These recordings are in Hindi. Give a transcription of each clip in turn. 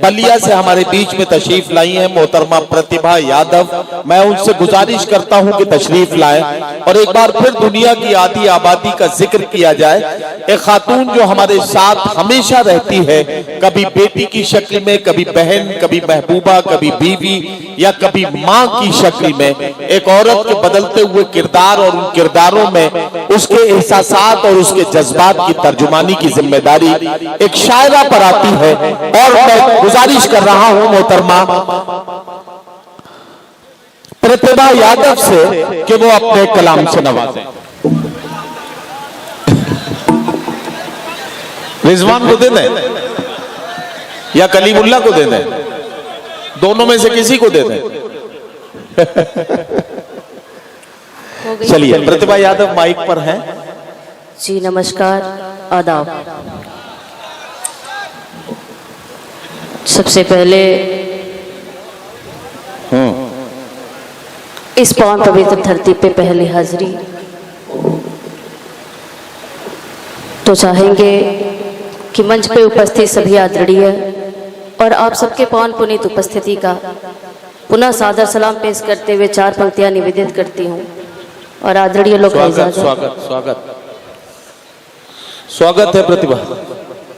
बलिया से हमारे बीच में तशरीफ लाई हैं मोहतरमा प्रतिभा यादव। मैं उनसे गुजारिश करता हूं कि तशरीफ लाएं और एक बार फिर दुनिया की आधी आबादी का जिक्र किया जाए। एक खातून जो हमारे साथ हमेशा रहती है, कभी बेटी की शक्ल में, कभी बहन, कभी महबूबा, कभी बीवी या कभी माँ की शक्ल में। एक औरत के बदलते हुए किरदार और उन किरदारों में उसके एहसासात और उसके जज्बात की तर्जुमानी की जिम्मेदारी एक शायरा पर आती है। और मैं गुजारिश कर रहा हूं मोहतरमा प्रतिभा यादव से कि वो अपने कलाम से नवाजें। रिजवान को दे दें या कलीमुल्लाह को दे दें, दोनों में से किसी को दे दें। चलिए, प्रतिभा यादव माइक पर हैं। जी नमस्कार, आदाब। सबसे पहले इस पावन पवित्र धरती पे पहली हाजिरी तो चाहेंगे कि मंच पे उपस्थित सभी आदरणीय और आप सबके पावन पुनीत उपस्थिति का पुनः सादर सलाम पेश करते हुए 4 पंक्तियां निवेदित करती हूँ और आदरणीय लोग का इजाजत। स्वागत स्वागत स्वागत है प्रतिभा।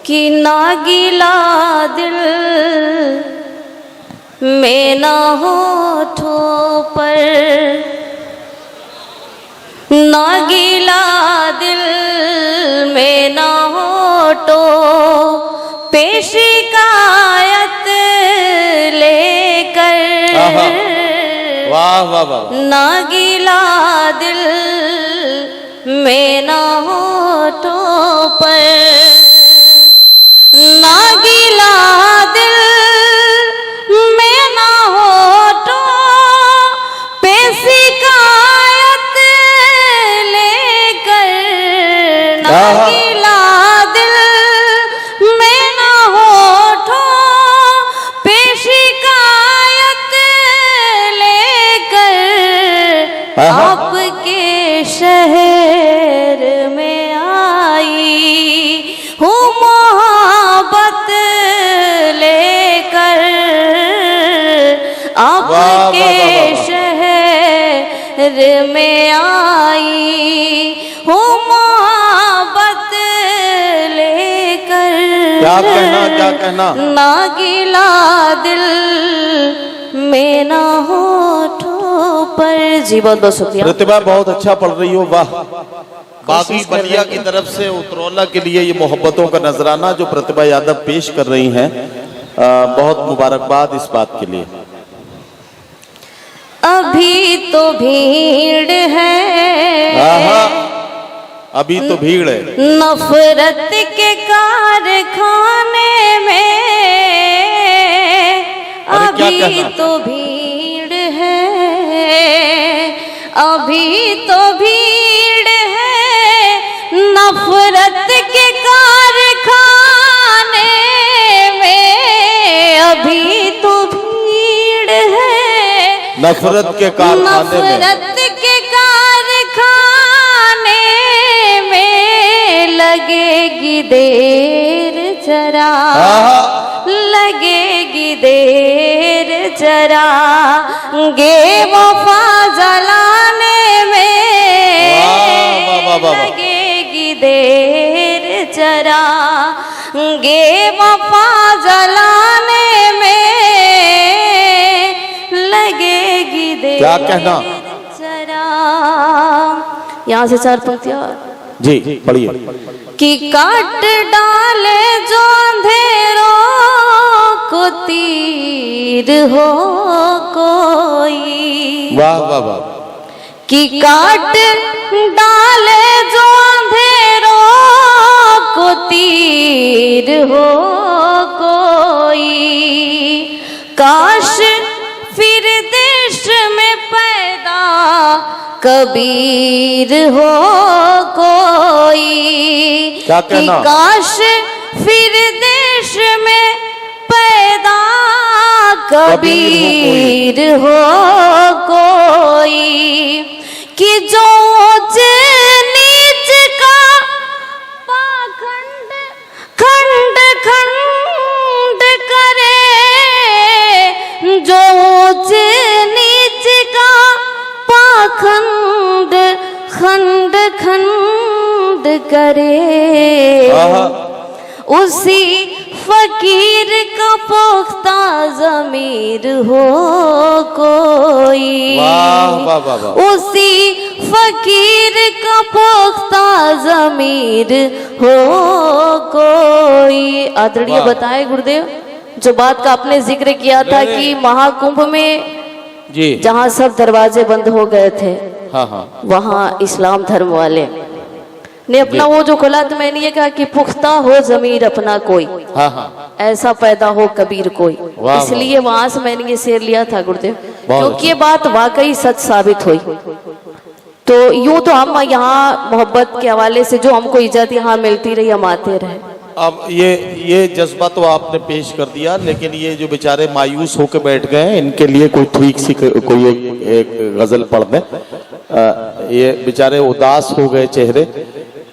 कि नागिला दिल में ना होठों पर, नागिला दिल में ना होठों पे शिकायत लेकर, वाह वाह वाह। नागिला दिल में ना होठों पर, नागिला दिल में ना होठों पे शिकायत लेकर, नागिला दिल में ना होठों पे शिकायत लेकर, आपके शहर में आई हूँ मोहब्बत लेकर, आपके शहर में आई हूँ मोहब्बत लेकर। क्या कहना, क्या कहना। नागिला दिल में ना होठों पर। जी बहुत बहुत शुक्रिया। प्रतिभा बहुत अच्छा पढ़ रही हो, वाह। बागी बलिया की तरफ से उतरौला के लिए ये मोहब्बतों का नजराना जो प्रतिभा यादव पेश कर रही हैं, बहुत मुबारकबाद इस बात के लिए। अभी तो भीड़ है, अभी तो भीड़ है नफरत के कारखाने में, अभी तो भीड़ है, अभी तो भीड़ है नफरत के कारखाने में, अभी तो भीड़ है नफरत के कारखाने में, नफरत के कारखाने में। लगेगी देर जरा, लगेगी देर जरा, गे वफा जलाने में, लगेगी देर जरा, गे वफा जलाने में, लगेगी देर क्या कहना जरा। यहाँ से 4 पंक्तियां जी पढ़िए। कि काट डाले जो अंधेरों को तीर हो कोई, वाह वाह वाह। कि काट डाले जो अंधेरों को तीर हो कोई, काश फिर देश में पैदा कबीर हो कोई, क्या कहना। कि काश फिर देश में पैदा कबीर हो कोई, कि जो नीच का पाखंड खंड खंड करे, करे, आहा। उसी फकीर का पुख्ता ज़मीर हो कोई। वाह वाह वाह वाह। उसी फकीर का पुख्ता ज़मीर हो कोई। आदरणीय वाह। बताए गुरुदेव, जो बात का आपने जिक्र किया था कि महाकुंभ में जी जहाँ सब दरवाजे बंद हो गए थे, हाँ हाँ वहाँ इस्लाम धर्म वाले ने अपना वो जो खोला, तो मैंने ये कहा कि पुख्ता हो जमीर अपना कोई, हाँ हाँ ऐसा पैदा हो कबीर कोई। वाह, इसलिए वहां से मैंने ये शेर लिया था गुरुदेव, बहुत क्योंकि ये बात वाकई सच साबित हुई। तो यूं तो हम यहाँ मोहब्बत के हवाले से जो हमको इज्जत यहाँ मिलती रही, हम आते रहे। अब ये जज्बा तो आपने पेश कर दिया, लेकिन ये जो बेचारे मायूस होकर बैठ गए हैं, इनके लिए कोई ठीक सी कोई एक गजल पढ़ दें। ये बेचारे उदास हो गए चेहरे,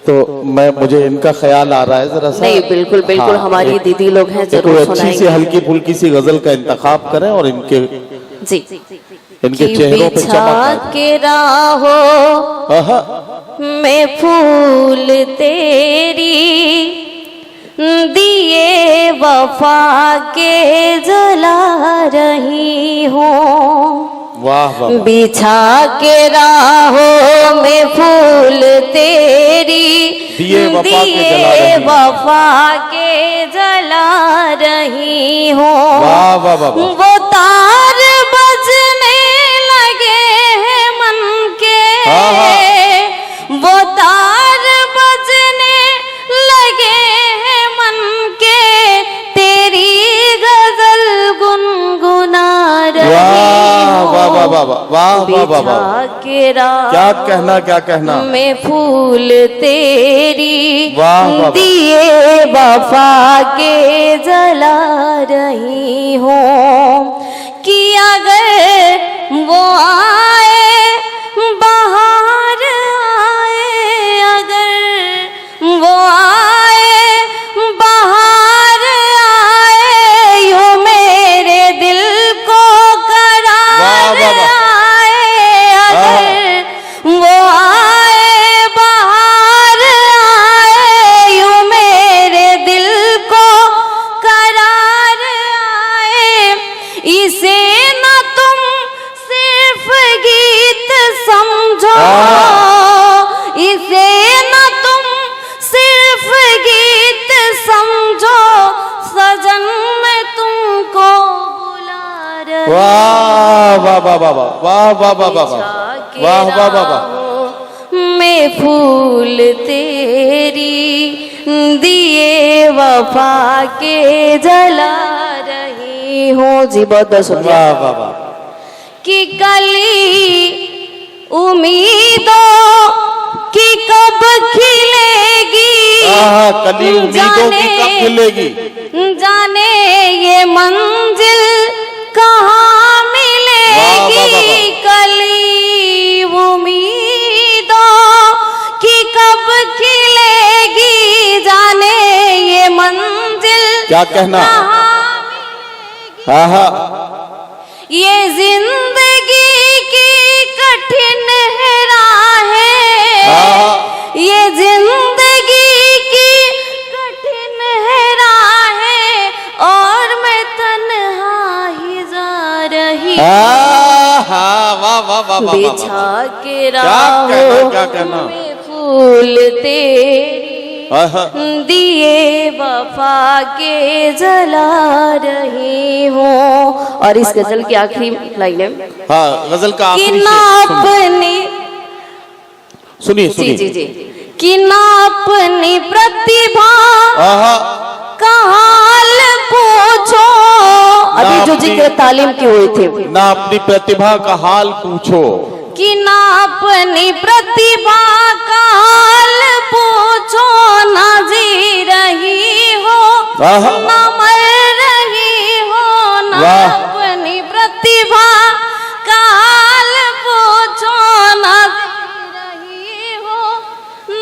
तो मुझे इनका ख्याल आ रहा है जरा सा। नहीं, बिल्कुल बिल्कुल, हाँ, हमारी दीदी लोग हैं, कोई जरूर अच्छी सी सुनाएंगे। हल्की फुल्की सी गजल का इंतखाब करें और इनके जी, चेहरों पे चमक आए। के राहो आहा, मैं फूल तेरी दिए वफा के जला रही हूँ। वाह वाह वाह। बिछा के राहों में फूल तेरी दिए वफा के जला रही हूँ। वाह वाह वाह वाह। वो तार बजने लगे हैं मन के, वो तार बजने लगे हैं मन के, तेरी गजल गुनगुना रही हूँ। वाह वाह वाह वाह वाह वाह वाह। क्या कहना, क्या कहना। मैं फूल तेरी वाह वाह। दिए वफा के जला रही हूँ, कि अगर वो आए बाहर आए, अगर वो आए बाहर आए, यूं मेरे दिल को करार आए, अगर वो आए बाहर आए, यूं मेरे दिल को करार आए। इसे न तुम सिर्फ गीत समझो, इसे न तुम सिर्फ गीत समझो, सजन मैं तुमको बुला रही। वाह वाह वाह वाह वाह वाह वाह वाह वाह वाह वाह वाह वाह। मैं फूल तेरी दिए वफा के जला रही हूँ। जी बहुत बहुत शुक्रिया। वाह वाह वाह। कि कली उम्मीदों की कब खिलेगी, कली उम्मीदों की कब खिलेगी, जाने ये मंजिल कहाँ मिलेगी। कली उम्मीदों की कब खिलेगी, जाने ये मंजिल क्या कहना। कहाँ मिलेगी। ये जिंदगी की कठिन है राहें, ये जिंदगी की कठिन है राहें, और मैं तन्हा ही जा रही वाह वाह वाह वाह। बिछा के क्या कहना। में फूल तेरी दिए वफा के जला रही हूँ। और इस गजल की आखिरी लाइन है, हाँ गजल का कि आखिरी ना शेर अपनी, सुनिए जी सुनिए। जी जी, कि ना अपनी प्रतिभा का हाल पूछो। अभी जो जिक्र तालीम की हुई थी, ना अपनी प्रतिभा का हाल पूछो, कि ना अपनी प्रतिभा का हाल पूछो, ना जी रही हो ना मर रही हो, ना अपनी प्रतिभा का हाल पूछो, ना जी रही हो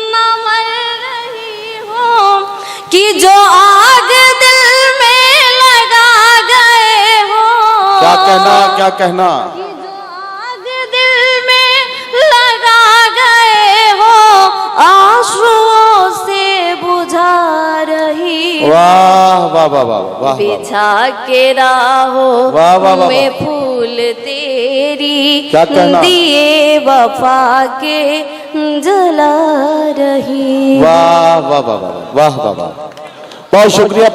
ना मर रही हो, कि जो आग दिल में लगा गए हो। क्या कहना, क्या कहना। आंसुओं वाह वाह वाह वाह बिछा के राहों वाह, वाह, वाह, में फूल तेरी क्या कहना? दिए वफा के जला रही। वाह वाह वाह वाह वाह वाह वाह। बहुत शुक्रिया।